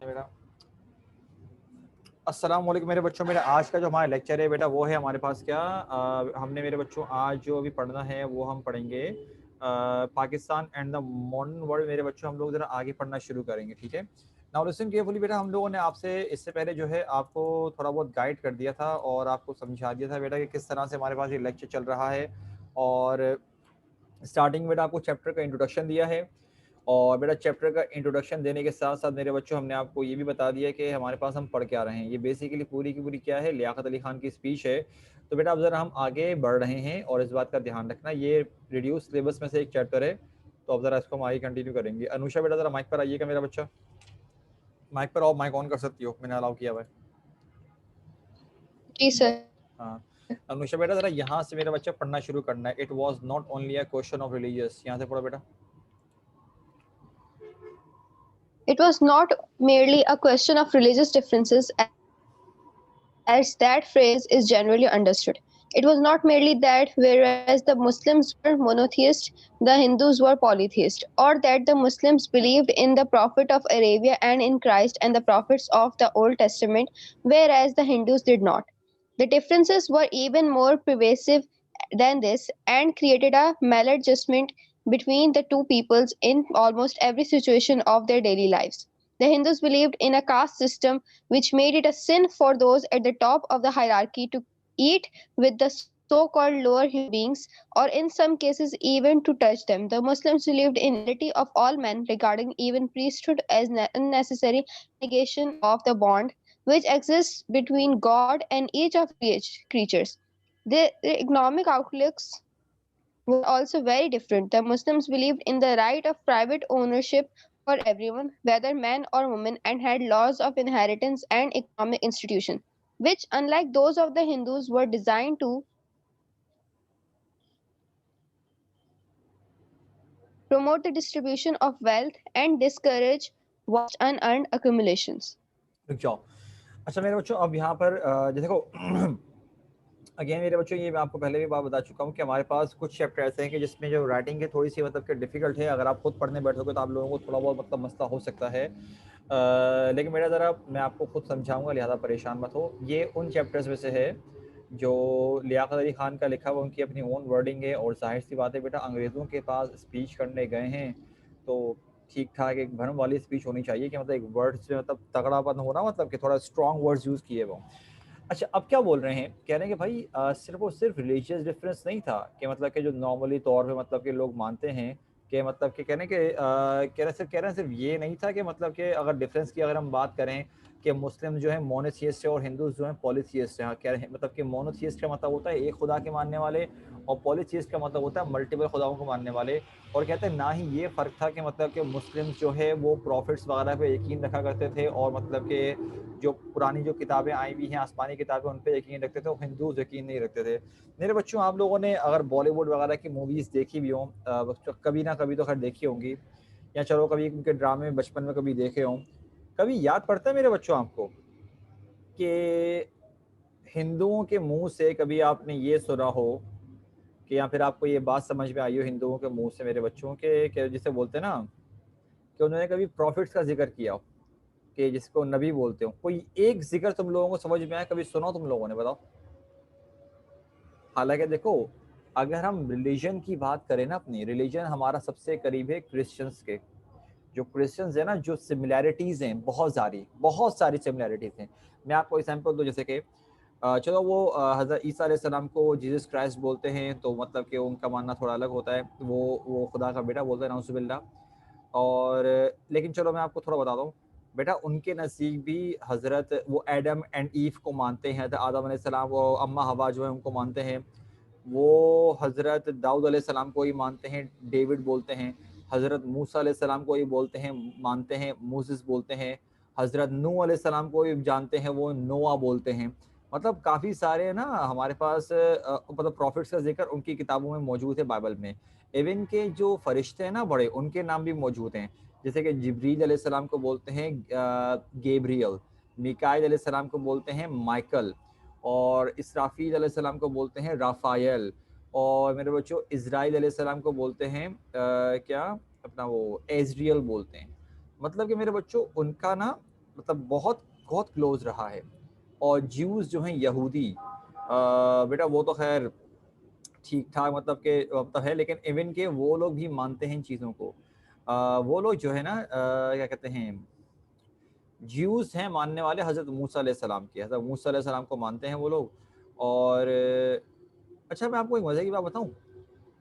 बेटा अस्सलाम वालेकुम मेरे बच्चों। मेरा आज का जो हमारा लेक्चर है बेटा वो है हमारे पास क्या हमने मेरे बच्चों आज जो अभी पढ़ना है वो हम पढ़ेंगे Pakistan and the modern world. मेरे बच्चों हम लोग ज़रा आगे पढ़ना शुरू करेंगे, ठीक है। नाउ लिसन केयरफुली बेटा, हम लोगों ने आपसे इससे पहले जो है आपको थोड़ा बहुत गाइड कर दिया था और आपको समझा दिया था बेटा कि किस तरह से हमारे पास ये लेक्चर चल रहा है। और स्टार्टिंग में बेटा आपको चैप्टर का इंट्रोडक्शन दिया है और बेटा चैप्टर का इंट्रोडक्शन देने के साथ साथ मेरे बच्चों हमने आपको ये भी बता दिया कि हमारे पास हम पढ़ क्या रहे हैं। ये बेसिकली पूरी की पूरी क्या है, लियाकत अली खान की स्पीच है। तो बेटा अब ज़रा हम आगे बढ़ रहे हैं और इस बात का ध्यान रखना, ये रिड्यूस सिलेबस में से एक चैप्टर है। तो अब ज़रा इसको हम आगे कंटिन्यू करेंगे। अनुषा बेटा ज़रा माइक पर आइएगा मेरा बच्चा, माइक पर आओ, माइक ऑन कर सकती हो, मैंने अलाउ किया हुआ है। जी सर। हाँ अनुषा बेटा ज़रा यहाँ से मेरा बच्चा पढ़ना शुरू करना है। It was not only a question of religious, यहाँ से पढ़ो बेटा। It was not merely a question of religious differences as that phrase is generally understood. It was not merely that whereas the Muslims were monotheist, the Hindus were polytheist, or that the Muslims believed in the Prophet of Arabia and in Christ and the prophets of the Old Testament, whereas the Hindus did not. The differences were even more pervasive than this and created a maladjustment between the two peoples in almost every situation of their daily lives. The Hindus believed in a caste system which made it a sin for those at the top of the hierarchy to eat with the so-called lower human beings, or in some cases even to touch them. The Muslims believed in equality of all men, regarding even priesthood as unnecessary negation of the bond which exists between God and each of creatures. The economic outlooks were also very different. The Muslims believed in the right of private ownership for everyone, whether man or woman, and had laws of inheritance and economic institutions, which, unlike those of the Hindus, were designed to promote the distribution of wealth and discourage vast unearned accumulations. रुक जाओ। अच्छा मेरे बच्चों अब यहाँ पर जैसे देखो अगेन मेरे बच्चों ये मैं आपको पहले भी बात बता चुका हूँ कि हमारे पास कुछ चैप्टर ऐसे हैं कि जिसमें जो राइटिंग है थोड़ी सी मतलब कि डिफिकल्ट है। अगर आप खुद पढ़ने बैठोगे तो आप लोगों को थोड़ा बहुत मतलब मसला हो सकता है। लेकिन मेरा ज़रा मैं आपको खुद समझाऊंगा, लिहाजा परेशान मत हो। ये उन चैप्टर्स में से है जो लियाकत अली खान का लिखा हुआ, उनकी अपनी ओन वर्डिंग है। और जाहिर सी बात है बेटा, अंग्रेज़ों के पास स्पीच करने गए हैं तो ठीक ठाक एक भरम वाली स्पीच होनी चाहिए कि मतलब एक वर्ड्स में मतलब तगड़ापन हो ना, मतलब कि थोड़ा स्ट्रॉन्ग वर्ड्स यूज़ किए वो। अच्छा अब क्या बोल रहे हैं, कह रहे हैं कि भाई सिर्फ और सिर्फ रिलीजियस डिफरेंस नहीं था कि मतलब कि जो नॉर्मली तौर पे मतलब के लोग मानते हैं कि मतलब कि कहने के कह रहे हैं सिर्फ ये नहीं था कि मतलब कि अगर डिफरेंस की अगर हम बात करें कि मुस्लिम जो है मोनोथियस्ट है और हिंदूज जो है पॉलीथियस्ट है। कह रहे हैं मतलब कि मोनोथियस्ट का मतलब होता है एक खुदा के मानने वाले और पॉलीथियस्ट का मतलब होता है मल्टीपल खुदाओं को मानने वाले। और कहते हैं ना ही ये फ़र्क था कि मतलब कि मुस्लिम्स जो है वो प्रॉफिट्स वगैरह पे यकीन रखा करते थे और मतलब कि जो पुरानी जो किताबें आई हुई हैं आसमानी किताबें उन पे यकीन रखते थे और हिंदूज यकीन नहीं रखते थे। मेरे बच्चों आप लोगों ने अगर बॉलीवुड वगैरह की मूवीज़ देखी भी हों, कभी ना कभी तो खैर देखी होंगी, या चलो कभी उनके ड्रामे बचपन में कभी देखे हों। कभी याद पड़ता है मेरे बच्चों आपको कि हिंदुओं के मुंह से कभी आपने ये सुना हो कि या फिर आपको ये बात समझ में आई हो हिंदुओं के मुंह से मेरे बच्चों के जिसे बोलते हैं ना कि उन्होंने कभी प्रॉफिट्स का जिक्र किया हो, कि जिसको नबी बोलते हो। कोई एक जिक्र तुम लोगों को समझ में आया, कभी सुना तुम लोगों ने, बताओ। हालांकि देखो अगर हम रिलीजन की बात करें ना, अपनी रिलीजन हमारा सबसे करीब है क्रिश्चियंस के। जो क्रिश्चियंस है ना, जो सिमिलैरिटीज़ हैं बहुत सारी सिमिलैरिटीज़ हैं। मैं आपको एग्जांपल दूं, जैसे कि चलो वो हज़रत ईसा अलैहि सलाम को जीसस क्राइस्ट बोलते हैं तो मतलब कि उनका मानना थोड़ा अलग होता है, वो खुदा का बेटा बोलते हैं नाउज़ुबिल्लाह। और लेकिन चलो मैं आपको थोड़ा बता दूँ बेटा, उनके नज़दीक भी हज़रत वो एडम एंड ईव को मानते हैं। आदम अलैहिस्सलाम वो अम्मा हवा जो है उनको मानते हैं। वो हज़रत दाऊद अलैहिस्सलाम को ही मानते हैं, डेविड बोलते हैं। हज़रत मूसा अलैहिस्सलाम को ही बोलते हैं, मानते हैं, मोसेस बोलते हैं। हज़रत नूह अलैहिस्सलाम को ही जानते हैं, वो नोआ बोलते हैं। मतलब काफ़ी सारे ना हमारे पास मतलब प्रॉफिट्स का जिक्र उनकी किताबों में मौजूद है, बाइबल में। इवन के जो फरिश्ते हैं ना बड़े, उनके नाम भी मौजूद हैं। जैसे कि जिब्रील अलैहिस्सलाम को बोलते हैं गैब्रियल, मिकाईल अलैहिस्सलाम को बोलते हैं माइकल, और इसराफील अलैहिस्सलाम को बोलते हैं राफ़ायल, और मेरे बच्चों इज़राइल अलैहिस्सलाम को बोलते हैं क्या अपना वो एज़रियल बोलते हैं। मतलब कि मेरे बच्चों उनका ना मतलब बहुत बहुत क्लोज रहा है। और ज्यूज जो हैं यहूदी, बेटा वो तो खैर ठीक ठाक मतलब के मतलब है, लेकिन इवन के वो लोग भी मानते हैं इन चीज़ों को। वो लोग जो है ना क्या कहते हैं, ज्यूज हैं मानने वाले हज़रत मूसा अलैहि सलाम के, हज़रत मूसा अलैहि सलाम को मानते हैं वो लोग। और अच्छा मैं आपको एक मज़े की बात बताऊं,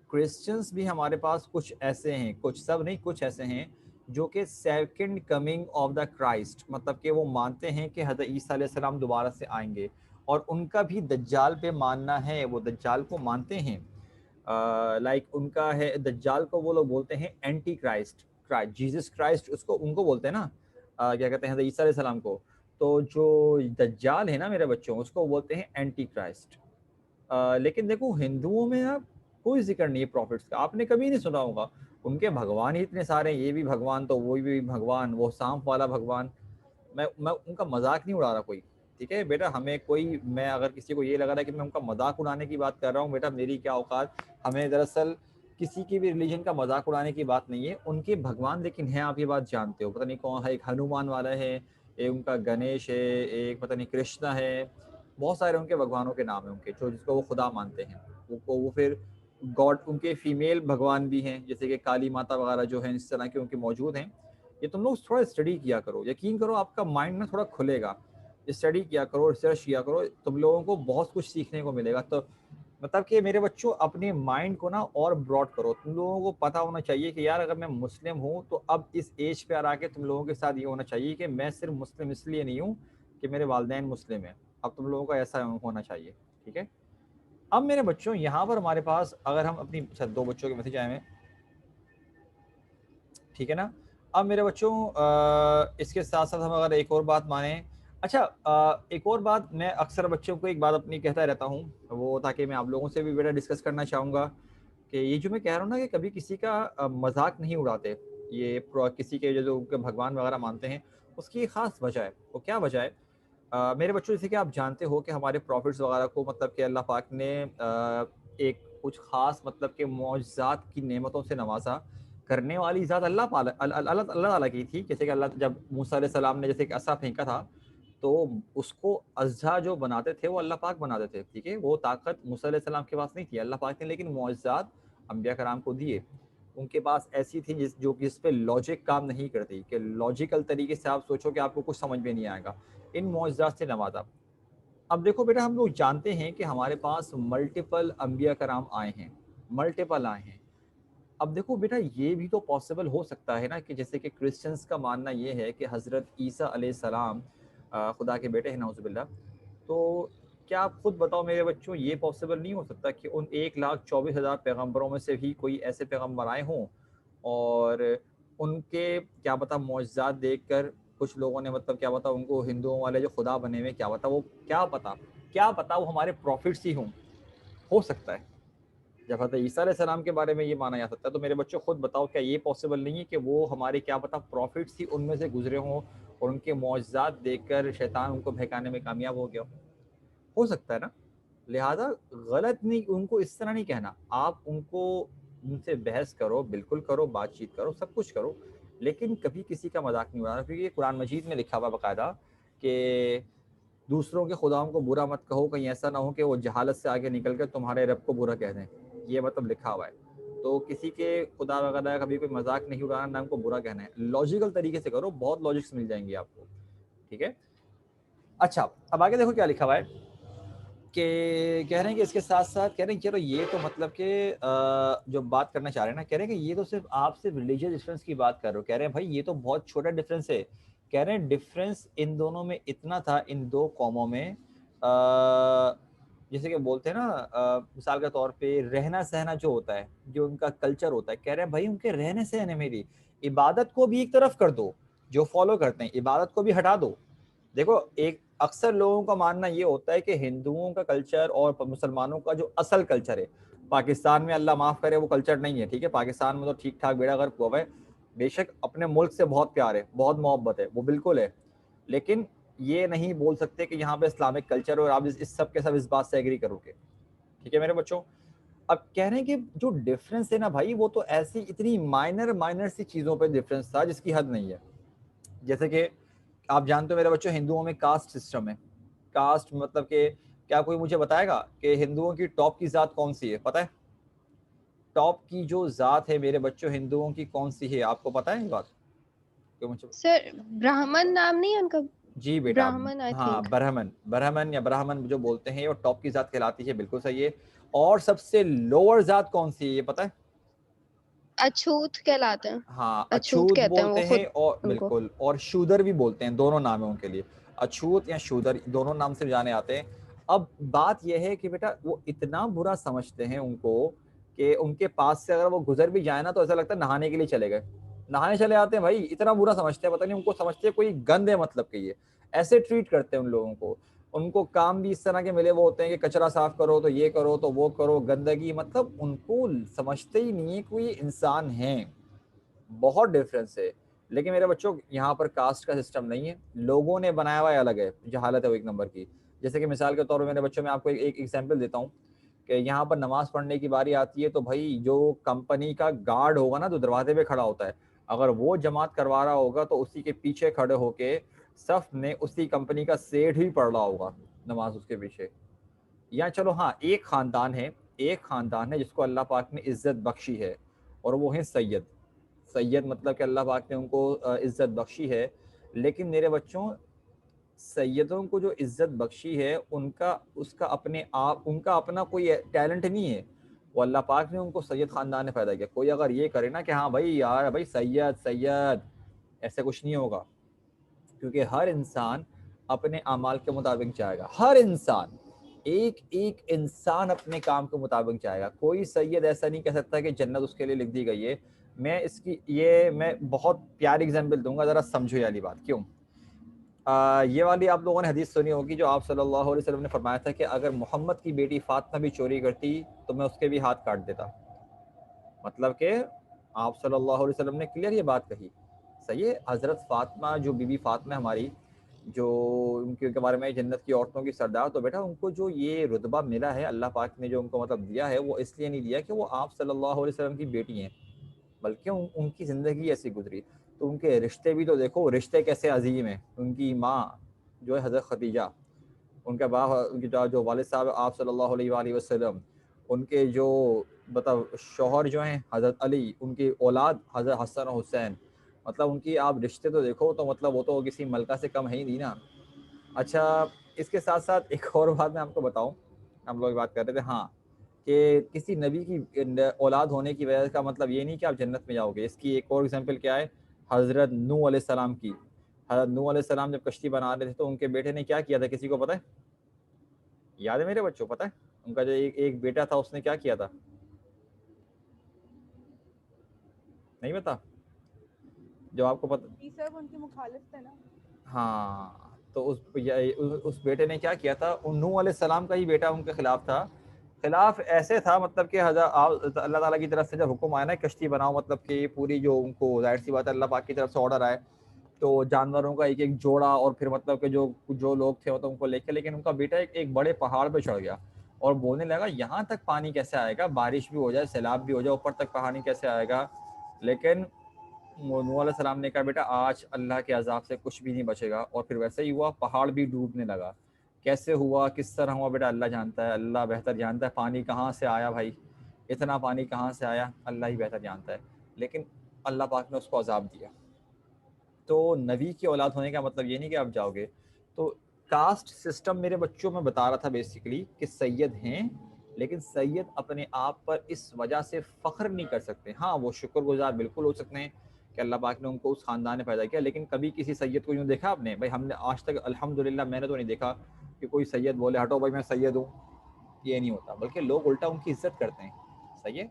क्रिश्चियंस भी हमारे पास कुछ ऐसे हैं, कुछ सब नहीं, कुछ ऐसे हैं जो कि second coming of the Christ, मतलब कि वो मानते हैं कि हज़रत ईसा अलैहि सलाम दोबारा से आएंगे। और उनका भी दज्जाल पे मानना है, वो दज्जाल को मानते हैं। लाइक उनका है दज्जाल को वो लोग बोलते हैं anti Christ, Christ Jesus Christ उसको उनको बोलते हैं ना, क्या कहते हैं हज़रत ईसा अलैहि सलाम को। तो जो दज्जाल है ना मेरे बच्चों, उसको बोलते हैं एंटी क्राइस्ट। लेकिन देखो हिंदुओं में अब कोई जिक्र नहीं है प्रॉफिट्स का, आपने कभी नहीं सुना होगा। उनके भगवान ही इतने सारे हैं, ये भी भगवान तो वो भी भगवान, वो सांप वाला भगवान। मैं उनका मजाक नहीं उड़ा रहा कोई, ठीक है बेटा। हमें कोई, मैं अगर किसी को ये लग रहा है कि मैं उनका मजाक उड़ाने की बात कर रहा हूँ, बेटा मेरी क्या औकात। हमें दरअसल किसी की भी रिलीजन का मजाक उड़ाने की बात नहीं है। उनके भगवान लेकिन हैं, आप ये बात जानते हो, पता नहीं कौन है, एक हनुमान वाला है, एक उनका गणेश है, एक पता नहीं कृष्णा है। बहुत सारे उनके भगवानों के नाम है उनके, जो जिसको वो खुदा मानते हैं। वो फिर गॉड, उनके फीमेल भगवान भी हैं, जैसे कि काली माता वगैरह जो है, इस तरह के उनके मौजूद हैं। ये तुम लोग थोड़ा स्टडी किया करो, यकीन करो आपका माइंड ना थोड़ा खुलेगा। स्टडी किया करो, रिसर्च किया करो, तुम लोगों को बहुत कुछ सीखने को मिलेगा। तो मतलब कि मेरे बच्चों अपने माइंड को ना और ब्रॉड करो। तुम लोगों को पता होना चाहिए कि यार अगर मैं मुस्लिम हूँ तो अब इस एज पे आ के तुम लोगों के साथ ये होना चाहिए कि मैं सिर्फ मुस्लिम इसलिए नहीं हूँ कि मेरे वालिदैन मुस्लिम हैं। अब तुम लोगों का ऐसा होना चाहिए, ठीक है। अब मेरे बच्चों यहाँ पर हमारे पास, अगर हम अपनी अच्छा 2 बच्चों के मैसेज आए हैं, ठीक है ना। अब मेरे बच्चों इसके साथ साथ हम अगर एक और बात माने, अच्छा एक और बात मैं अक्सर बच्चों को एक बात अपनी कहता रहता हूँ, वो ताकि मैं आप लोगों से भी बेटा डिस्कस करना चाहूँगा कि ये जो मैं कह रहा हूँ ना कि कभी किसी का मजाक नहीं उड़ाते। ये किसी के जो उनके भगवान वगैरह मानते हैं, उसकी खास वजह है। वो क्या वजह है? मेरे बच्चों जैसे कि आप जानते हो कि हमारे प्रॉफिट्स वगैरह को मतलब कि अल्लाह पाक ने एक कुछ खास मतलब के मौजज़ात की नेमतों से नवाजा। करने वाली ज़ात अल्लाह ताला की थी। जैसे कि अल्लाह जब मूसा अलैहि सलाम ने जैसे एक असा फेंका था, तो उसको अज़्ज़ा जो बनाते थे वो अल्लाह पाक बनाते थे, ठीक है। वो ताकत मूसा अलैहि सलाम के पास नहीं थी, अल्लाह पाक ने लेकिन मौजज़ात अम्बिया कराम को दिए। उनके पास ऐसी थी जिस पे लॉजिक काम नहीं करती, कि लॉजिकल तरीके से आप सोचो कि आपको कुछ समझ में नहीं आएगा। इन मौजज़ात से नवाजा। अब देखो बेटा, हम लोग जानते हैं कि हमारे पास मल्टीपल अम्बिया कराम आए हैं, मल्टीपल आए हैं। अब देखो बेटा, ये भी तो पॉसिबल हो सकता है ना कि जैसे कि क्रिश्चियंस का मानना ये है कि हज़रत ईसा अलैहिस्सलाम खुदा के बेटे हैं, नाउज़ुबिल्लाह। तो क्या आप खुद बताओ मेरे बच्चों, ये पॉसिबल नहीं हो सकता कि उन 1,24,000 पैगंबरों में से भी कोई ऐसे पैगंबर आए हों, और उनके क्या पता मौजज़ात देखकर कुछ लोगों ने मतलब क्या पता उनको हिंदुओं वाले जो खुदा बने हुए, क्या पता वो हमारे प्रॉफिट्स ही हों। हो सकता है। जब हज़रत ईसा अलैहिस्सलाम के बारे में ये माना जा सकता है, तो मेरे बच्चों खुद बताओ, क्या ये पॉसिबल नहीं है कि वो हमारे क्या पता प्रॉफिट्स ही उनमें से गुजरे हों, और उनके मौजज़ात देखकर शैतान उनको बहकाने में कामयाब हो गया हो सकता है ना। लिहाजा गलत नहीं, उनको इस तरह नहीं कहना। आप उनको, उनसे बहस करो, बिल्कुल करो, बातचीत करो, सब कुछ करो, लेकिन कभी किसी का मजाक नहीं उड़ाना, क्योंकि ये कुरान मजीद में लिखा हुआ बाकायदा कि दूसरों के खुदाओं को बुरा मत कहो, कहीं ऐसा ना हो कि वो जहालत से आगे निकल कर तुम्हारे रब को बुरा कह दें। ये मतलब लिखा हुआ है। तो किसी के खुदा वगैरह कभी कोई मजाक नहीं उड़ाना, ना उनको बुरा कहना है। लॉजिकल तरीके से करो, बहुत लॉजिक्स मिल जाएंगे आपको, ठीक है। अच्छा, अब आगे देखो क्या लिखा हुआ है कि कह रहे हैं कि इसके साथ साथ कह रहे हैं चलो ये तो मतलब कि जो बात करना चाह रहे हैं ना, कह रहे हैं कि ये तो सिर्फ आप सिर्फ रिलीजियस डिफरेंस की बात कर रहे हो। कह रहे हैं भाई ये तो बहुत छोटा डिफरेंस है। कह रहे हैं डिफरेंस इन दोनों में इतना था, इन दो कौमों में, जैसे कि बोलते हैं ना, मिसाल के तौर पे रहना सहना जो होता है, जो उनका कल्चर होता है, कह रहे हैं भाई उनके रहने सहने में भी इबादत को भी एक तरफ कर दो, जो फॉलो करते हैं इबादत को भी हटा दो। देखो, एक अक्सर लोगों का मानना ये होता है कि हिंदुओं का कल्चर और मुसलमानों का जो असल कल्चर है पाकिस्तान में, अल्लाह माफ़ करे, वो कल्चर नहीं है, ठीक है। पाकिस्तान में तो ठीक ठाक बेड़ा गर्क हुआ है। बेशक अपने मुल्क से बहुत प्यार है, बहुत मोहब्बत है, वो बिल्कुल है, लेकिन ये नहीं बोल सकते कि यहाँ पे इस्लामिक कल्चर, और आप इस सब के सब इस बात से एग्री करोगे, ठीक है मेरे बच्चों। अब कह रहे हैं कि जो डिफरेंस है ना भाई, वो तो ऐसी इतनी माइनर माइनर सी चीज़ों पर डिफरेंस था जिसकी हद नहीं है। जैसे कि आप जानते हो मेरे बच्चों हिंदुओं में कास्ट सिस्टम है। कास्ट मतलब कि क्या कोई मुझे बताएगा कि हिंदुओं की टॉप की जात कौन सी है? पता है टॉप की जो जात है मेरे बच्चों हिंदुओं की कौन सी है? आपको पता है ये बात? कोई मुझे सर ब्राह्मण नाम नहीं है उनका? जी बेटा। ब्राह्मण आई हाँ थिंक। ब्राह्मण, ब्राह्मण या ब्राह्मण जो बोलते हैं वो टॉप की जात कहलाती है, बिल्कुल सही है। और सबसे लोअर जात कौन सी है ये पता है? अछूत कहलाते हैं। हाँ अछूत अछूत कहते हैं वो बोलते हैं खुद और उनको। बिल्कुल, और शूदर भी बोलते हैं, दोनों नाम है उनके लिए। अछूत या शूदर दोनों नाम से जाने आते हैं। अब बात यह है कि बेटा वो इतना बुरा समझते हैं उनको कि उनके पास से अगर वो गुजर भी जाए ना तो ऐसा लगता है नहाने के लिए चले गए, नहाने चले आते हैं भाई, इतना बुरा समझते हैं, पता नहीं उनको समझते हैं कोई गंद है मतलब कि ये ऐसे ट्रीट करते हैं उन लोगों को। उनको काम भी इस तरह के मिले वो होते हैं कि कचरा साफ करो तो ये करो तो वो करो, गंदगी, मतलब उनको समझते ही नहीं है कोई इंसान है। बहुत डिफरेंस है। लेकिन मेरे बच्चों यहाँ पर कास्ट का सिस्टम नहीं है, लोगों ने बनाया हुआ है अलग है, जो हालत है वो एक नंबर की। जैसे कि मिसाल के तौर पर मेरे बच्चों में आपको एक एग्जांपल देता हूँ कि यहाँ पर नमाज पढ़ने की बारी आती है तो भाई जो कंपनी का गार्ड होगा ना जो दरवाजे पे खड़ा होता है, अगर वो जमात करवा रहा होगा तो उसी के पीछे खड़े होके सफ में उसी कंपनी का सेठ भी पढ़ रहा होगा नमाज उसके पीछे। या चलो हाँ, एक खानदान है, एक खानदान है जिसको अल्लाह पाक ने इज्जत बख्शी है और वो है सैयद। सैयद मतलब कि अल्लाह पाक ने उनको इज्जत बख्शी है। लेकिन मेरे बच्चों सैयदों को जो इज्जत बख्शी है उनका उसका अपने आप उनका अपना कोई टैलेंट नहीं है, वो अल्लाह पाक ने उनको सैयद खानदान ने पैदा किया। कोई अगर ये करे ना कि हाँ भाई यार भाई सैयद सैयद, ऐसे कुछ नहीं होगा, क्योंकि हर इंसान अपने अमाल के मुताबिक जाएगा। हर इंसान, एक एक इंसान अपने काम के मुताबिक जाएगा। कोई सैयद ऐसा नहीं कह सकता कि जन्नत उसके लिए लिख दी गई है। मैं बहुत प्यारी एग्जांपल दूंगा, जरा समझो ये वाली बात क्यों। ये वाली आप लोगों ने हदीस सुनी होगी जो आप सल्लल्लाहु अलैहि वसल्लम ने फरमाया था कि अगर मोहम्मद की बेटी फातिमा भी चोरी करती तो मैं उसके भी हाथ काट देता। मतलब कि आप सल्लल्लाहु अलैहि वसल्लम ने क्लियर ये बात कही। सही है, हज़रत फातिमा जो बीबी फातिमा हमारी, जो उनके बारे में जन्नत की औरतों की सरदार, तो बेटा उनको जो ये रुतबा मिला है अल्लाह पाक ने जो उनको मतलब दिया है वो इसलिए नहीं दिया कि वो आप सल्लल्लाहु अलैहि वसल्लम की बेटी हैं, बल्कि उनकी ज़िंदगी ऐसी गुजरी। तो उनके रिश्ते भी तो देखो, रिश्ते कैसे अजीम हैं। उनकी माँ जो है हज़रत खदीजा, उनके बाप उनके जो वालिद साहब आप सल्लल्लाहु अलैहि वसल्लम, उनके जो मतलब शौहर जो हैं हज़रत अली, उनकी औलाद हज़रत हसन और हुसैन, मतलब उनकी आप रिश्ते तो देखो तो मतलब वो तो किसी मलका से कम है ही नहीं ना। अच्छा, इसके साथ साथ एक और बात मैं आपको बताऊं, हम लोग बात कर रहे थे हाँ कि किसी नबी की औलाद होने की वजह का मतलब ये नहीं कि आप जन्नत में जाओगे। इसकी एक और एग्जांपल क्या है, हज़रत नूह अलैहिस्सलाम की। हज़रत नूह अलैहिस्सलाम जब कश्ती बना रहे थे तो उनके बेटे ने क्या किया था, किसी को पता है? याद है मेरे बच्चों, पता है? उनका जो एक बेटा था उसने क्या किया था? नहीं पता? जो आपको पता। जी सर, उनके मुखालिफ थे ना। हाँ, तो उस बेटे ने क्या किया था, नूह अलैहिस्सलाम का ही बेटा उनके खिलाफ था। खिलाफ ऐसे था मतलब कि अल्लाह ताला की तरफ से जब हुक्म आया ना कश्ती बनाओ, मतलब कि पूरी जो उनको जाहिर सी बात है अल्लाह पाक की तरफ से ऑर्डर आए, तो जानवरों का एक एक जोड़ा और फिर मतलब कि जो जो लोग थे मतलब उनको लेके, लेकिन उनका बेटा एक बड़े पहाड़ पे चढ़ गया और बोलने लगा यहाँ तक पानी कैसे आएगा, बारिश भी हो जाए सैलाब भी हो जाए ऊपर तक पानी कैसे आएगा। लेकिन नूह अलैहिस्सलाम ने कहा बेटा आज अल्लाह के अजाब से कुछ भी नहीं बचेगा, और फिर वैसे ही हुआ, पहाड़ भी डूबने लगा। कैसे हुआ किस तरह हुआ बेटा अल्लाह जानता है, अल्लाह बेहतर जानता है। पानी कहाँ से आया भाई, इतना पानी कहाँ से आया, अल्लाह ही बेहतर जानता है। लेकिन अल्लाह पाक ने उसको अजाब दिया। तो नबी की औलाद होने का मतलब ये नहीं कि आप जाओगे। तो कास्ट सिस्टम मेरे बच्चों में बता रहा था बेसिकली कि सैयद हैं, लेकिन सैयद अपने आप पर इस वजह से फ़ख्र नहीं कर सकते। हाँ वो शुक्रगुजार बिल्कुल हो सकते हैं कि अल्लाह पाक ने उनको उस ख़ानदान ने पैदा किया, लेकिन कभी किसी सैयद को यूँ देखा आपने? भाई हमने आज तक अल्हम्दुलिल्लाह मैंने तो नहीं देखा कि कोई सैयद बोले हटो भाई मैं सैयद हूँ, ये नहीं होता, बल्कि लोग उल्टा उनकी इज्जत करते हैं। सही है।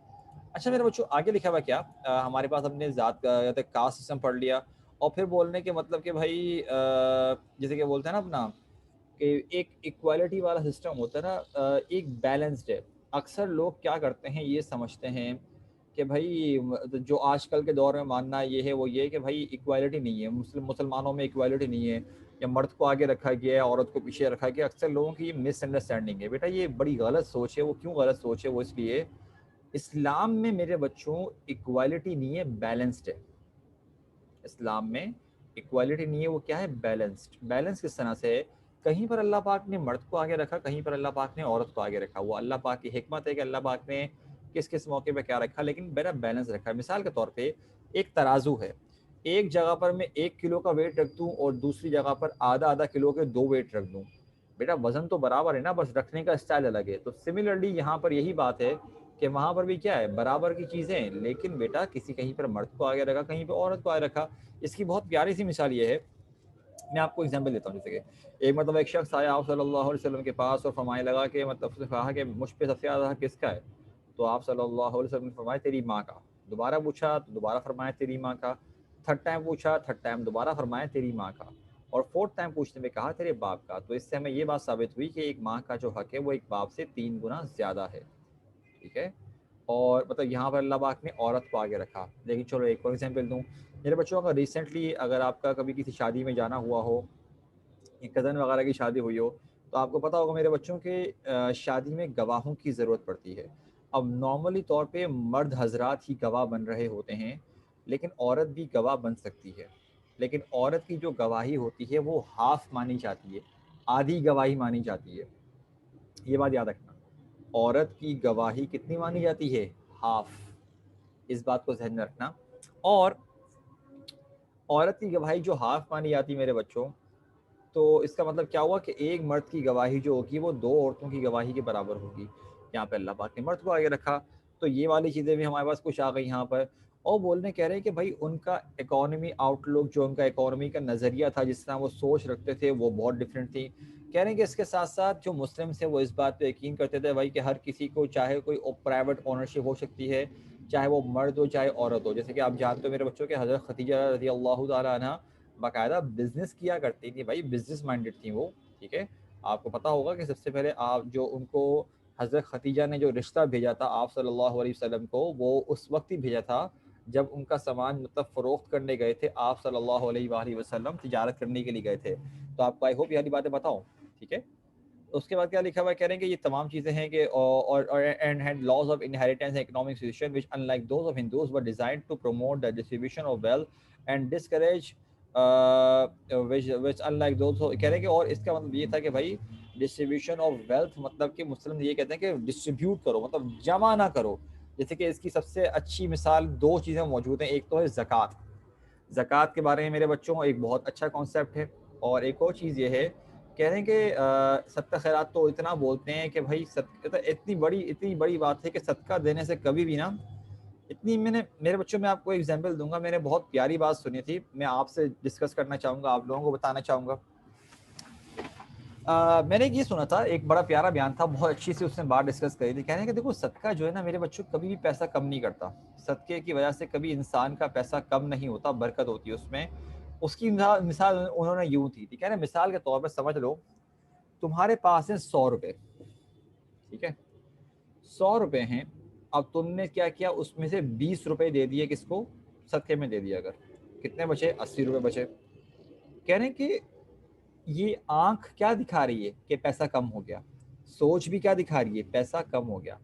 अच्छा मेरे बच्चों आगे लिखा हुआ क्या, हमारे पास हमने जात का या तो कास्ट सिस्टम पढ़ लिया, और फिर बोलने के मतलब कि भाई जैसे कि बोलते हैं ना अपना कि एक इक्वालिटी वाला सिस्टम होता है ना, एक बैलेंस्ड है। अक्सर लोग क्या करते हैं ये समझते हैं कि भाई जो आजकल के दौर में मानना ये है वो ये है कि भाई इक्वालिटी नहीं है, मुसलमानों में इक्वालिटी नहीं है, या मर्द को आगे रखा गया है औरत को पीछे रखा गया। अक्सर लोगों की मिसअंडरस्टैंडिंग है बेटा, ये बड़ी गलत सोच है। वो क्यों गलत सोच है? वो इसलिए इस्लाम में मेरे बच्चों इक्वालिटी नहीं है, बैलेंस्ड है। इस्लाम में इक्वालिटी नहीं है, वो क्या है, बैलेंस्ड। बैलेंस किस तरह से है, कहीं पर अल्लाह पाक ने मर्द को आगे रखा, कहीं पर अल्लाह पाक ने औरत को आगे रखा। वो अल्लाह पाक की हिकमत है कि अल्लाह पाक ने किस किस मौके पे क्या रखा, लेकिन मेरा बैलेंस रखा है। मिसाल के तौर पे एक तराजू है, एक जगह पर मैं 1 किलो का वेट रख दूं और दूसरी जगह पर आधा आधा किलो के 2 वेट रख दूं, बेटा वजन तो बराबर है ना, बस रखने का स्टाइल अलग है। तो सिमिलरली यहाँ पर यही बात है कि वहाँ पर भी क्या है, बराबर की चीज़ें, लेकिन बेटा किसी कहीं पर मर्द को आगे रखा, कहीं पर औरत को आगे रखा। इसकी बहुत प्यारी सी मिसाल ये है, मैं आपको एग्जांपल देता हूँ। जैसे कि एक मतलब एक शख्स आया आप सल्लल्लाहु अलैहि वसल्लम के पास और फरमाने लगा कि मतलब उसने कहा कि मुझ पे सबसे ज़्यादा हक किसका है, तो आप सल्लल्लाहु अलैहि वसल्लम ने फरमाया तेरी माँ का। दोबारा पूछा तो दोबारा फरमाया तेरी माँ का। थर्ड टाइम पूछा, थर्ड टाइम दोबारा फरमाया तेरी माँ का। और फोर्थ टाइम पूछने में कहा तेरे बाप का। तो इससे हमें ये बात साबित हुई कि एक माँ का जो हक है वो एक बाप से 3 गुना ज़्यादा है, ठीक है। और मतलब यहाँ पर अल्लाह पाक ने औरत को आगे रखा। लेकिन चलो एक और एग्जाम्पल दूँ, मेरे बच्चों का रिसेंटली अगर आपका कभी किसी शादी में जाना हुआ हो, कज़न वगैरह की शादी हुई हो, तो आपको पता होगा मेरे बच्चों के शादी में गवाहों की ज़रूरत पड़ती है। अब नॉर्मली तौर पे मर्द हजरात ही गवाह बन रहे होते हैं, लेकिन औरत भी गवाह बन सकती है। लेकिन औरत की जो गवाही होती है वो हाफ मानी जाती है, आधी गवाही मानी जाती है। ये बात याद रखना, औरत की गवाही कितनी मानी जाती है, हाफ। इस बात को ध्यान में रखना। और औरत की गवाही जो हाफ मानी जाती है मेरे बच्चों, तो इसका मतलब क्या हुआ कि एक मर्द की गवाही जो होगी वो 2 औरतों की गवाही के बराबर होगी। यहाँ पे अल्लाह पाक ने मर्द को आगे रखा। तो ये वाली चीज़ें भी हमारे पास कुछ आ गई यहाँ पर। और बोलने कह रहे हैं कि भाई उनका इकोनॉमी आउटलुक, जो उनका इकोनॉमी का नज़रिया था, जिस तरह वो सोच रखते थे, वो बहुत डिफरेंट थी। कह रहे हैं कि इसके साथ साथ जो मुस्लिम्स हैं वो इस बात पे यकीन करते थे भाई कि हर किसी को चाहे कोई प्राइवेट ओनरशिप हो सकती है, चाहे वो मर्द हो चाहे औरत हो। जैसे कि आप जानते हो मेरे बच्चों के हज़रत खदीजा रज़ी अल्लाह तआला अन्हा बाकायदा बिजनेस किया करती थी भाई, बिजनेस माइंडेड थी वो, ठीक है। आपको पता होगा कि सबसे पहले आप जो उनको हज़रत खतीजा ने जो रिश्ता भेजा था आप सल्लल्लाहु अलैहि वसल्लम को, वो उस वक्त ही भेजा था जब उनका सामान मतलब फ़रोख्त करने गए थे आप सल्लल्लाहु अलैहि वसल्लम, तिजारत करने के लिए गए थे। तो आपको आई होप ये वाली बातें बताऊँ, ठीक है। उसके बाद क्या लिखा हुआ है, कह रहे हैं कि ये तमाम चीज़ें हैं कि और and had laws of inheritance and economic situation which unlike those of Hindus were designed to promote the distribution of wealth and discourage which unlike those. कह रहे हैं कि और इसका मतलब ये था कि भाई डिस्ट्रीब्यूशन ऑफ वेल्थ, मतलब कि मुस्लिम ये कहते हैं कि डिस्ट्रीब्यूट करो, मतलब जमा ना करो। जैसे कि इसकी सबसे अच्छी मिसाल 2 चीज़ें मौजूद हैं। एक तो है ज़कात। ज़कात के बारे में मेरे बच्चों को एक बहुत अच्छा कॉन्सेप्ट है। और एक और चीज़ ये है, कह रहे हैं कि सदका खैरात तो इतना बोलते हैं कि भाई सदका इतनी बड़ी बात है कि सदका देने से कभी भी ना, इतनी मैंने मेरे बच्चों में आपको एग्जाम्पल दूंगा। मैंने बहुत प्यारी बात सुनी थी, मैं आपसे डिस्कस करना चाहूँगा, आप लोगों को बताना चाहूँगा। मैंने ये सुना था, एक बड़ा प्यारा बयान था, बहुत अच्छी से उसने बात डिस्कस करी थी। कहने कि देखो सदका जो है ना मेरे बच्चों, कभी भी पैसा कम नहीं करता। सदके की वजह से कभी इंसान का पैसा कम नहीं होता, बरकत होती है उसमें। उसकी मिसाल उन्होंने यूं थी, कह रहे मिसाल के तौर पर समझ लो तुम्हारे पास है 100 रुपए, ठीक है, 100 रुपए हैं। अब तुमने क्या किया, उसमें से 20 रुपए दे दिए, किसको, सदके में दे दिया। अगर कितने बचे, 80 रुपए बचे। कह रहे हैं कि ये आंख क्या दिखा रही है कि पैसा कम हो गया, सोच भी क्या दिखा रही है, पैसा कम हो गया।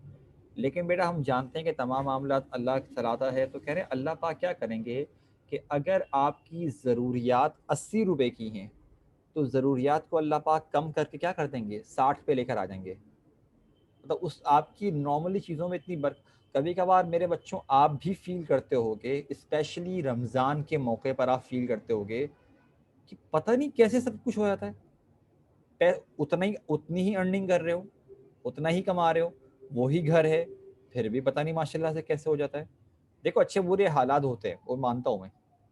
लेकिन बेटा हम जानते हैं कि तमाम मामला अल्लाह चलाता है। तो कह रहे हैं अल्लाह पाक क्या करेंगे कि अगर आपकी ज़रूरियात 80 रुपए की हैं, तो ज़रूरियात को अल्लाह पाक कम करके क्या कर देंगे, 60 पे लेकर आ जाएंगे। मतलब उस आपकी नॉर्मली चीज़ों में इतनी कभी कभार मेरे बच्चों आप भी फील करते होगे, स्पेशली रमज़ान के मौके पर आप फील करते होगे कि पता नहीं कैसे सब कुछ हो जाता है। उतनी ही अर्निंग कर रहे हो, उतना ही कमा रहे हो, वही घर है, फिर भी पता नहीं माशाल्लाह से कैसे हो जाता है। देखो अच्छे बुरे हालात होते हैं, वो मानता हूँ मैं,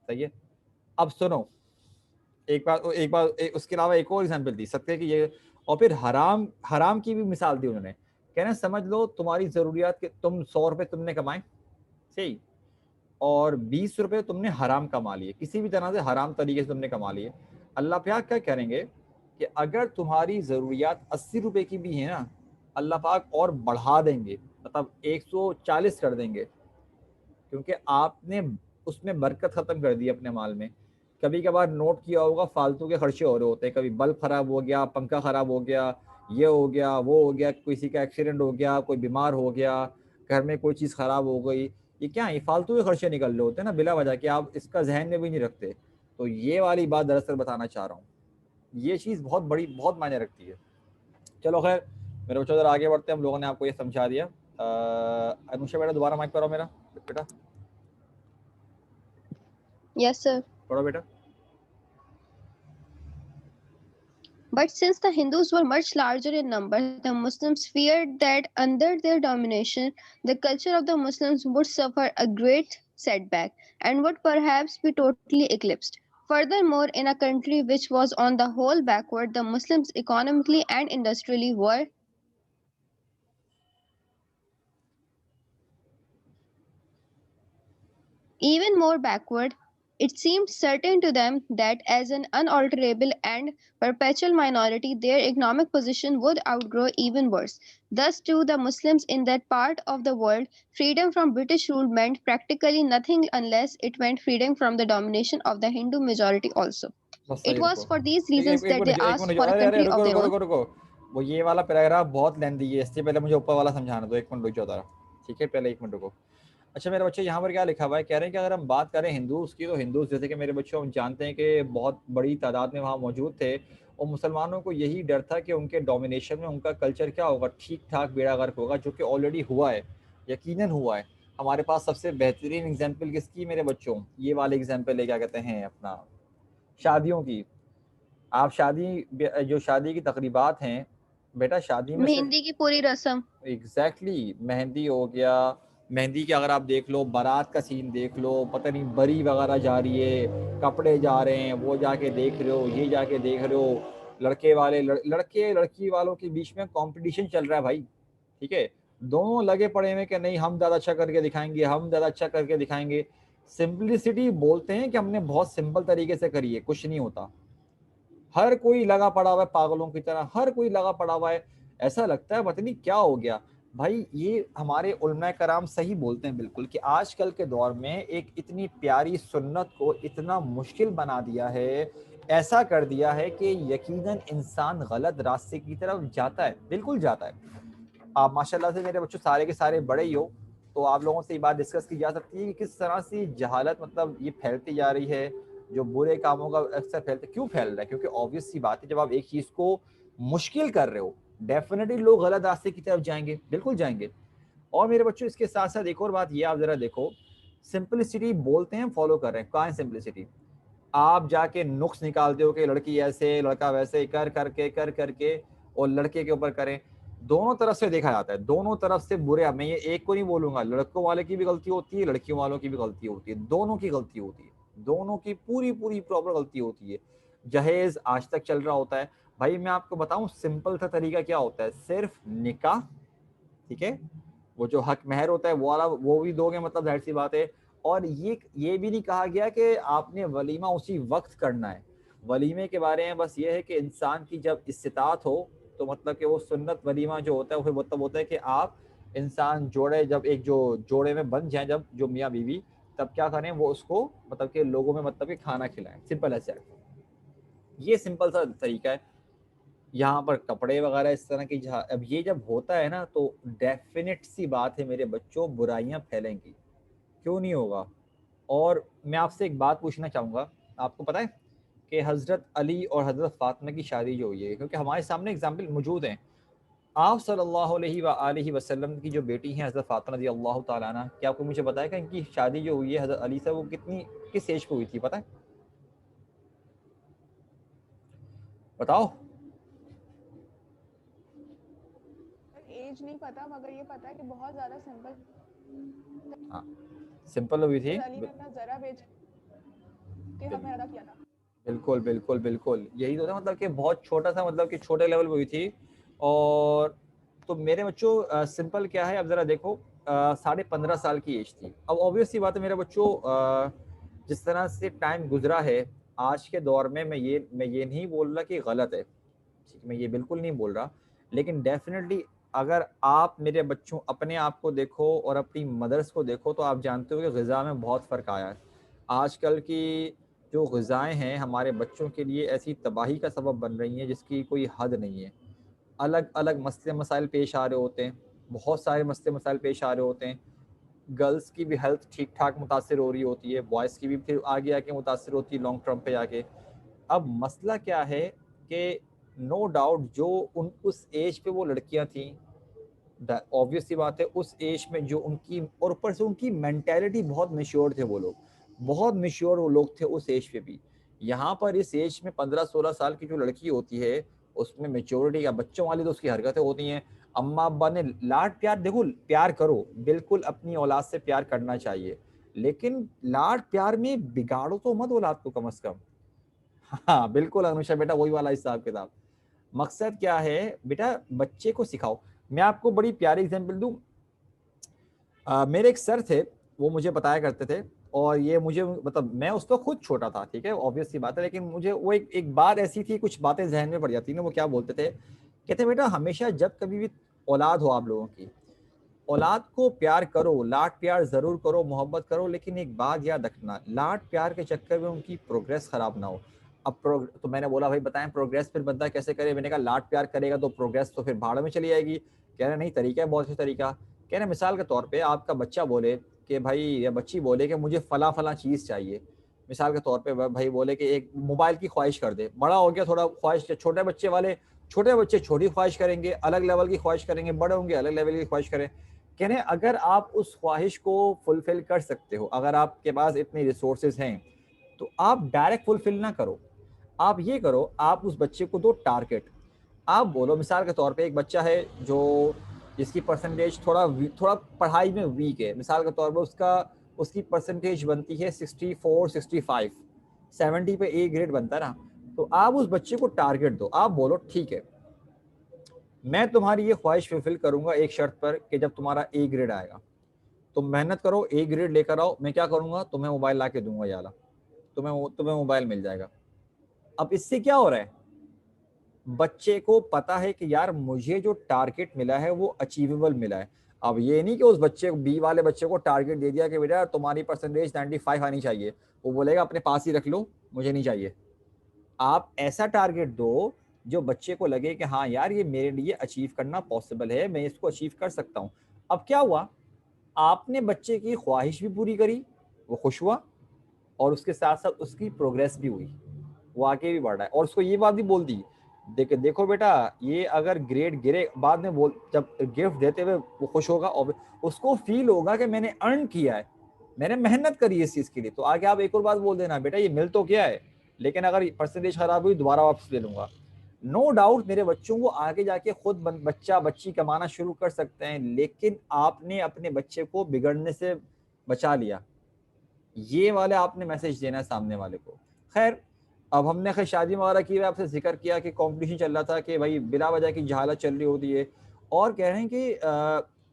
सही है। अब सुनो, उसके अलावा एक और एग्जांपल दी सत्य की ये। और फिर हराम हराम की भी मिसाल दी उन्होंने। कहना समझ लो तुम्हारी जरूरियात के, तुम 100 रुपए तुमने कमाए, सही, और 20 रुपए तुमने हराम कमा लिए, किसी भी तरह से हराम तरीके से तुमने कमा लिए। अल्लाह पाक क्या करेंगे कि अगर तुम्हारी ज़रूरियात 80 रुपए की भी है ना, अल्लाह पाक और बढ़ा देंगे, मतलब 140 कर देंगे, क्योंकि आपने उसमें बरकत ख़त्म कर दी अपने माल में। कभी कभार नोट किया होगा फालतू के खर्चे हो रहे होते हैं, कभी बल्ब ख़राब हो गया, पंखा ख़राब हो गया, ये हो गया, वो हो गया, किसी का एक्सीडेंट हो गया, कोई बीमार हो गया, घर में कोई चीज़ ख़राब हो गई। ये क्या है, ये फालतू के खर्चे निकल रहे होते हैं ना बिला वजह के, आप इसका जहन में भी नहीं रखते। तो ये वाली बात दरअसल बताना चाह रहा हूँ, ये चीज़ बहुत बड़ी, बहुत मायने रखती है। चलो खैर मेरे बच्चों जरा आगे बढ़ते हैं, हम लोगों ने आपको ये समझा दिया। अनुषा बेटा दोबारा माइक पर आओ मेरा बेटा, Yes, sir. पढ़ो बेटा। But since the Hindus were much larger in number, the Muslims feared that under their domination, the culture of the Muslims would suffer a great setback and would perhaps be totally eclipsed. Furthermore, in a country which was on the whole backward, the Muslims economically and industrially were even more backward. It seemed certain to them that as an unalterable and perpetual minority, their economic position would outgrow even worse. Thus, to the Muslims in that part of the world, freedom from British rule meant practically nothing unless it meant freedom from the domination of the Hindu majority also. बस It सही, रुको was for these एक reasons एक एक that they minute एक asked minute, for a अरे अरे country रुको of their रुको own. रुको रुको, वो ये वाला पैराग्राफ बहुत लेंदी है, इससे पहले मुझे ऊपर वाला समझाना दो, एक मिनट रुक जाओ जरा, ठीक है, पहले एक मिनट रुको। अच्छा मेरे बच्चे यहाँ पर क्या लिखा हुआ है, कह रहे हैं कि अगर हम बात करें हिंदूज की, तो हिंदूज जैसे कि मेरे बच्चों हम जानते हैं कि बहुत बड़ी तादाद में वहाँ मौजूद थे, और मुसलमानों को यही डर था कि उनके डोमिनेशन में उनका कल्चर क्या होगा, ठीक ठाक बेड़ा गर्क होगा, जो कि ऑलरेडी हुआ है, यकीनन हुआ है। हमारे पास सबसे बेहतरीन एग्जाम्पल किसकी मेरे बच्चों, ये वाले एग्जाम्पल है, क्या कहते हैं अपना, शादियों की। आप जो शादी की तकरीबात हैं बेटा, शादी में सिर्फ मेहंदी की पूरी रस्म एग्जैक्टली मेहंदी हो गया, मेहंदी की अगर आप देख लो, बारात का सीन देख लो, पता नहीं बरी वगैरह जा रही है, कपड़े जा रहे हैं, वो जाके देख रहे हो, ये जाके देख रहे हो, लड़के वाले लड़के लड़की वालों के बीच में कंपटीशन चल रहा है भाई, ठीक है, दोनों लगे पड़े हैं कि नहीं हम ज़्यादा अच्छा करके दिखाएंगे, हम ज़्यादा अच्छा करके दिखाएंगे। सिंपलिसिटी बोलते हैं कि हमने बहुत सिंपल तरीके से करी है, कुछ नहीं होता, हर कोई लगा पड़ा हुआ है पागलों की तरह, हर कोई लगा पड़ा हुआ है, ऐसा लगता है पता नहीं क्या हो गया भाई। ये हमारे उलमा कराम सही बोलते हैं बिल्कुल, कि आजकल के दौर में एक इतनी प्यारी सुन्नत को इतना मुश्किल बना दिया है, ऐसा कर दिया है कि यकीनन इंसान गलत रास्ते की तरफ जाता है, बिल्कुल जाता है। आप माशाल्लाह से मेरे बच्चों सारे के सारे बड़े ही हो, तो आप लोगों से ये बात डिस्कस की जा सकती है कि किस तरह से जहालत मतलब ये फैलती जा रही है, जो बुरे कामों का अक्सर फैलते, क्यों फैल रहा है, क्योंकि ऑब्वियस सी बात है, जब आप एक चीज़ को मुश्किल कर रहे हो, डेफिनेटली लोग गलत रास्ते की तरफ जाएंगे, बिल्कुल जाएंगे। और मेरे बच्चों इसके साथ साथ एक और बात ये आप जरा देखो, सिंपलिसिटी बोलते हैं फॉलो कर रहे हैं, कहाँ है सिंपलिसिटी, आप जाके नुक्स निकालते हो कि लड़की ऐसे लड़का वैसे कर करके और लड़के के ऊपर करें, दोनों तरफ से देखा जाता है, दोनों तरफ से बुरे, मैं ये एक को नहीं बोलूंगा, लड़कों वाले की भी गलती होती है, लड़कियों वालों की भी गलती होती है, दोनों की गलती होती है, दोनों की पूरी पूरी प्रॉपर गलती होती है। जहेज आज तक चल रहा होता है भाई, मैं आपको बताऊं सिंपल सा तरीका क्या होता है, सिर्फ निकाह, ठीक है, वो जो हक महर होता है वो वाला वो भी दोगे, मतलब जाहिर सी बात है। और ये भी नहीं कहा गया कि आपने वलीमा उसी वक्त करना है, वलीमे के बारे में बस ये है कि इंसान की जब इस्तिताअत हो, तो मतलब कि वो सुन्नत वलीमा जो होता है वो मतलब होता है कि आप इंसान जोड़े, जब एक जो जोड़े में बन जाए, जब जो मियाँ बीवी, तब क्या करें, वो उसको मतलब कि लोगों में मतलब कि खाना खिलाएं, सिंपल ऐसे। ये सिंपल सा तरीका है। यहाँ पर कपड़े वगैरह इस तरह की, जहाँ अब ये जब होता है ना, तो डेफिनेट सी बात है मेरे बच्चों, बुराइयां फैलेंगी, क्यों नहीं होगा। और मैं आपसे एक बात पूछना चाहूँगा, आपको पता है कि हज़रत अली और हज़रत फातिमा की शादी जो हुई है, क्योंकि हमारे सामने एग्जाम्पल मौजूद हैं, आप सल्लल्लाहु अलैहि वसल्लम की जो बेटी हैं हज़रत फातिमा रज़ी अल्लाह ताला अन्हा, क्या आपको मुझे बताया कि इनकी शादी जो हुई है हज़रत अली से, वो किस एज पे हुई थी, पता है, बताओ। एज नहीं पता, मगर ये पता है कि बहुत ज्यादा सिंपल हाँ, सिंपल हुई थी, अली ने अपना जरा बेच के हक में अदा किया था। बिल्कुल बिल्कुल बिल्कुल, यही तो था, मतलब कि बहुत छोटा सा, मतलब कि छोटे लेवल पे हुई थी। और तो मेरे बच्चों सिंपल क्या है, अब ज़रा देखो, 15.5 साल की एज थी। अब ऑब्वियस सी बात है मेरे बच्चों, जिस तरह से टाइम गुजरा है आज के दौर में, मैं ये नहीं बोल रहा कि गलत है, ठीक, मैं ये बिल्कुल नहीं बोल रहा, लेकिन डेफिनेटली अगर आप मेरे बच्चों अपने आप को देखो और अपनी मदर्स को देखो, तो आप जानते हो कि ग़िज़ा में बहुत फ़र्क आया है। आजकल की जो ग़िज़ाएँ हैं हमारे बच्चों के लिए ऐसी तबाही का सबब बन रही हैं जिसकी कोई हद नहीं है। अलग अलग मसले मसाइल पेश आ रहे होते हैं, बहुत सारे मसले मसाइल पेश आ रहे होते हैं, गर्ल्स की भी हेल्थ ठीक ठाक मुतासिर हो रही होती है, बॉयज़ की भी फिर आगे आके मुतासिर होती है लॉन्ग टर्म पे आके। अब मसला क्या है कि नो डाउट जो उन उस एज पे वो लड़कियां थी, ऑब्वियस सी बात है उस एज में जो उनकी, और ऊपर से उनकी मेंटेलिटी बहुत मैच्योर थे वो लोग, बहुत मैच्योर वो लोग थे उस एज पे भी। यहाँ पर इस एज में 15-16 साल की जो लड़की होती है उसमें मेच्योरिटी का बच्चों वाली तो उसकी हरकतें होती हैं। अम्मा अब्बा ने लाड प्यार, देखो प्यार करो, बिल्कुल अपनी औलाद से प्यार करना चाहिए, लेकिन लाड प्यार में बिगाड़ो तो मत औलाद को कम से कम। हाँ बिल्कुल अनुषा बेटा, वही वाला हिसाब किताब। मकसद क्या है बेटा, बच्चे को सिखाओ। मैं आपको बड़ी प्यारी एग्जांपल दूं। मेरे एक सर थे, वो मुझे बताया करते थे, और ये मुझे मतलब मैं उस वक्त खुद छोटा था, ठीक है, ऑब्वियस सी बात है, लेकिन मुझे वो एक बात ऐसी थी, कुछ बातें जहन में पड़ जाती ना। वो क्या बोलते थे, कहते बेटा हमेशा जब कभी भी औलाद हो आप लोगों की, औलाद को प्यार करो, लाड प्यार जरूर करो, मोहब्बत करो, लेकिन एक बात याद रखना, लाड प्यार के चक्कर में उनकी प्रोग्रेस खराब ना हो। अब तो मैंने बोला भाई बताएं प्रोग्रेस फिर बंदा कैसे करे। मैंने कहा लाड प्यार करेगा तो प्रोग्रेस तो फिर भाड़ में चली जाएगी। कह रहे नहीं, तरीका है बहुत अच्छा तरीका। कह रहे मिसाल के तौर पे आपका बच्चा बोले कि भाई, या बच्ची बोले कि मुझे फला फला चीज़ चाहिए, मिसाल के तौर पे भाई बोले कि एक मोबाइल की ख्वाहिश कर दे, बड़ा हो गया थोड़ा ख्वाहिश, छोटे बच्चे वाले, छोटे बच्चे छोटी ख्वाहिश करेंगे, अलग लेवल की ख्वाहिश करेंगे, बड़े होंगे अलग लेवल की ख्वाहिश करें। कह रहे अगर आप उस ख्वाहिश को फुलफिल कर सकते हो, अगर आपके पास इतनी रिसोर्सेज हैं, तो आप डायरेक्ट फुलफिल ना करो, आप ये करो, आप उस बच्चे को दो टारगेट। आप बोलो मिसाल के तौर पे एक बच्चा है जो, जिसकी परसेंटेज थोड़ा पढ़ाई में वीक है, मिसाल के तौर पे उसकी परसेंटेज बनती है 64 65, 70 पे ए ग्रेड बनता है ना। तो आप उस बच्चे को टारगेट दो, आप बोलो ठीक है मैं तुम्हारी ये ख्वाहिश फुलफिल करूंगा एक शर्त पर, कि जब तुम्हारा ए ग्रेड आएगा तुम मेहनत करो, ए ग्रेड लेकर आओ, मैं क्या करूंगा, तुम्हें मोबाइल ला के दूंगा, याला तुम्हें मोबाइल मिल जाएगा। अब इससे क्या हो रहा है, बच्चे को पता है कि यार मुझे जो टारगेट मिला है वो अचीवेबल मिला है। अब ये नहीं कि उस बच्चे को, बी वाले बच्चे को टारगेट दे दिया कि बेटा तुम्हारी परसेंटेज 95 आनी चाहिए, वो बोलेगा अपने पास ही रख लो, मुझे नहीं चाहिए। आप ऐसा टारगेट दो जो बच्चे को लगे कि हाँ यार ये मेरे लिए अचीव करना पॉसिबल है, मैं इसको अचीव कर सकता हूँ। अब क्या हुआ, आपने बच्चे की ख्वाहिश भी पूरी करी, वो खुश हुआ, और उसके साथ साथ उसकी प्रोग्रेस भी हुई, वो आगे भी बढ़ रहा है, और उसको ये बात भी बोल दी, देखो बेटा ये अगर ग्रेड गिरे, बाद में बोल, जब गिफ्ट देते हुए वो खुश होगा, और उसको फील होगा कि मैंने अर्न किया है, मैंने मेहनत करी है इस चीज के लिए, तो आगे आप एक और बात बोल देना, बेटा ये मिल तो क्या है, लेकिन अगर परसेंटेज खराब हुई दोबारा वापस ले लूंगा। नो डाउट मेरे बच्चों को आगे जाके खुद बच्चा बच्ची कमाना शुरू कर सकते हैं, लेकिन आपने अपने बच्चे को बिगड़ने से बचा लिया, ये वाले आपने मैसेज देना है सामने वाले को। खैर, अब हमने खैर शादी वगैरह की, आपसे जिक्र किया कि कंपटीशन चल रहा था कि भाई बिला वजह की जहालत चल रही होती है, और कह रहे हैं कि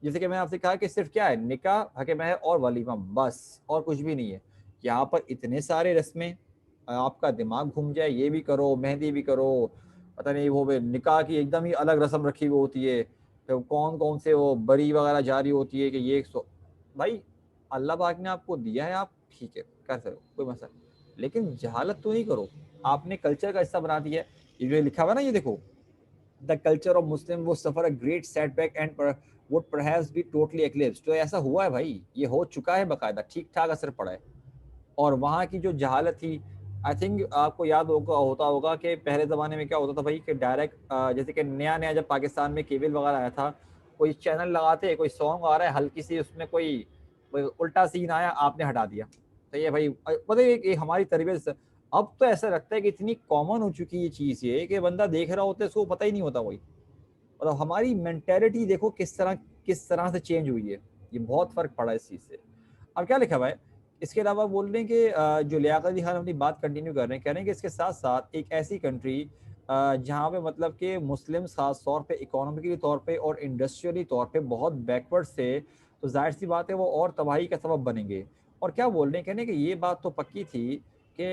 जैसे कि मैंने आपसे कहा कि सिर्फ क्या है, निकाह हक महर और वलीमा, बस और कुछ भी नहीं है। यहाँ पर इतने सारे रस्में, आपका दिमाग घूम जाए, ये भी करो, मेहंदी भी करो, पता नहीं वो निकाह की एकदम ही अलग रस्म रखी हुई होती है, तो कौन कौन से वो बरी वगैरह जारी होती है कि ये भाई अल्लाह पाक ने आपको दिया है, आप ठीक है कर सकते हो, कोई मसला नहीं, लेकिन जहालत तो नहीं करो, आपने कल्चर का हिस्सा बना दिया है। ये जो लिखा हुआ ना, ये देखो, the culture of Muslim would suffer a great setback and would perhaps be totally eclipsed. तो ऐसा हुआ है भाई, ये हो चुका है बकायदा, ठीक ठाक असर पड़ा है। और वहाँ की जो जहालत थी, आई थिंक आपको याद होता होगा कि पहले ज़माने में क्या होता था भाई, कि डायरेक्ट जैसे कि नया नया जब पाकिस्तान में केबल वगैरह आया था, कोई चैनल लगाते, कोई सॉन्ग आ रहा है हल्की सी, उसमें कोई उल्टा सीन आया, आपने हटा दिया, तो ये भाई पता है ये हमारी तरबियत से। अब तो ऐसा लगता है कि इतनी कॉमन हो चुकी है ये चीज़, ये कि बंदा देख रहा होता है उसको पता ही नहीं होता। वही मतलब हमारी मेंटेलिटी देखो किस तरह से चेंज हुई है, ये बहुत फर्क पड़ा है इस चीज़ से। अब क्या लिखा हुआ है, इसके अलावा बोल रहे हैं कि जो लियाकत अली खान अपनी बात कंटिन्यू कर रहे हैं, कह रहे हैं कि इसके साथ साथ एक ऐसी कंट्री जहाँ पे मतलब कि मुस्लिम खास तौर पे इकोनॉमिकली तौर पे और इंडस्ट्रियली तौर पे बहुत बैकवर्ड से, तो जाहिर सी बात है वो और तबाही का सबब बनेंगे। और क्या बोल रहे हैं, कहने कि ये बात तो पक्की थी कि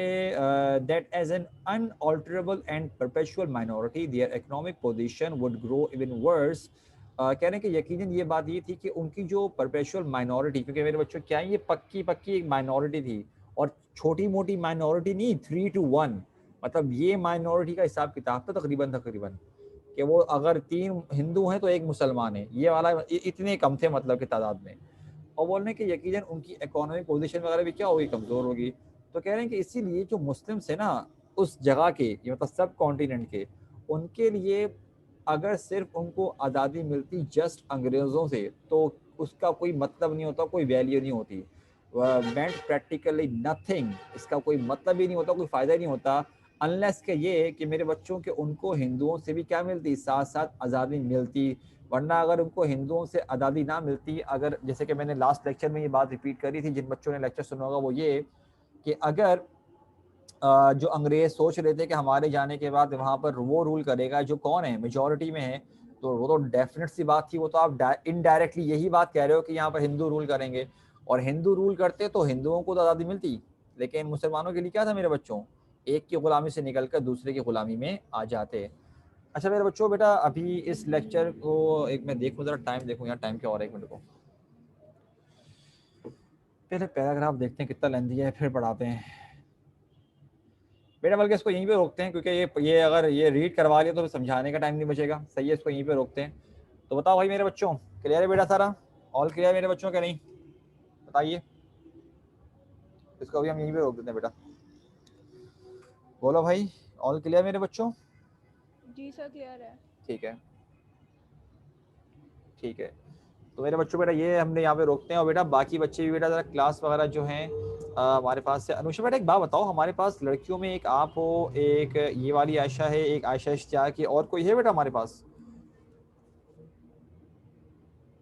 that as an unalterable and perpetual minority their economic position would grow even worse. कह रहे हैं कि यकीनन ये बात ये थी कि उनकी जो परपेचुअल माइनॉरिटी, क्योंकि मेरे बच्चों क्या है, ये पक्की पक्की एक माइनॉरिटी थी, और छोटी मोटी माइनॉरिटी नहीं, 3 to 1, मतलब ये माइनॉरिटी का हिसाब किताब था तकरीबन कि वो अगर 3 हिंदू हैं तो 1 मुसलमान है, ये वाला इतने कम थे मतलब की तादाद में। और बोल रहे हैं कि यकीनन उनकी इकोनॉमिक पोजीशन वगैरह भी क्या होगी, कमज़ोर होगी। तो कह रहे हैं कि इसीलिए जो मुस्लिम्स है ना उस जगह के, ये मतलब सब कॉन्टिनेंट के, उनके लिए अगर सिर्फ उनको आज़ादी मिलती जस्ट अंग्रेज़ों से तो उसका कोई मतलब नहीं होता, कोई वैल्यू नहीं होती, मेंट प्रैक्टिकली नथिंग, इसका कोई मतलब ही नहीं होता, कोई फ़ायदा ही नहीं होता, अनलेस के ये कि मेरे बच्चों के उनको हिंदुओं से भी क्या मिलती, साथ साथ आज़ादी मिलती। वरना अगर उनको हिंदुओं से आज़ादी ना मिलती, अगर जैसे कि मैंने लास्ट लेक्चर में ये बात रिपीट करी थी, जिन बच्चों ने लेक्चर सुना होगा वो ये कि अगर जो अंग्रेज सोच रहे थे कि हमारे जाने के बाद वहाँ पर वो रूल करेगा जो कौन है, मेजोरिटी में है, तो वो तो डेफिनेट सी बात थी, वो तो आप इनडायरेक्टली यही बात कह रहे हो कि यहाँ पर हिंदू रूल करेंगे, और हिंदू रूल करते तो हिंदुओं को तो आज़ादी मिलती, लेकिन मुसलमानों के लिए क्या था मेरे बच्चों, एक की गुलामी से निकलकर दूसरे की गुलामी में आ जाते। अच्छा मेरे बच्चों, बेटा अभी इस लेक्चर को एक मैं देखूं, जरा टाइम देखूं, यार टाइम क्या हो रहा है, एक मिनट को, पहले पैराग्राफ देखते हैं कितना लेंथी है, फिर पढ़ाते हैं बेटा। बल्कि इसको यहीं पे रोकते हैं, क्योंकि ये अगर ये रीड करवा लिया तो फिर समझाने का टाइम नहीं बचेगा, सही है, इसको यहीं पे रोकते हैं। तो बताओ भाई मेरे बच्चों, क्लियर है बेटा सारा, ऑल क्लियर मेरे बच्चों क्या नहीं, बताइए। इसको अभी हम यहीं पे रोक देते हैं बेटा, बोलो भाई, ऑल क्लियर मेरे बच्चों। जी सर क्लियर है। ठीक है, ठीक है। तो मेरे बच्चों बेटा ये हमने यहाँ पे रोकते हैं, और बेटा बाकी बच्चे भी बेटा जरा क्लास वगैरह जो हैं हमारे पास से। अनुषा बेटा एक बात बताओ, हमारे पास लड़कियों में एक आप हो, एक ये वाली आयशा है, एक आयशा इश्तियाक की, और कोई है बेटा हमारे पास?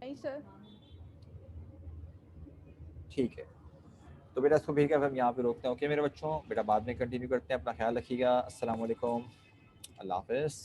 नहीं सर। ठीक है, तो बेटा इसको फिर हम यहाँ पे रोकते हैं। ओके मेरे बच्चों, बेटा बाद में कंटिन्यू करते हैं, अपना ख्याल रखिएगा, अस्सलाम वालेकुम, अल्लाह हाफिज़।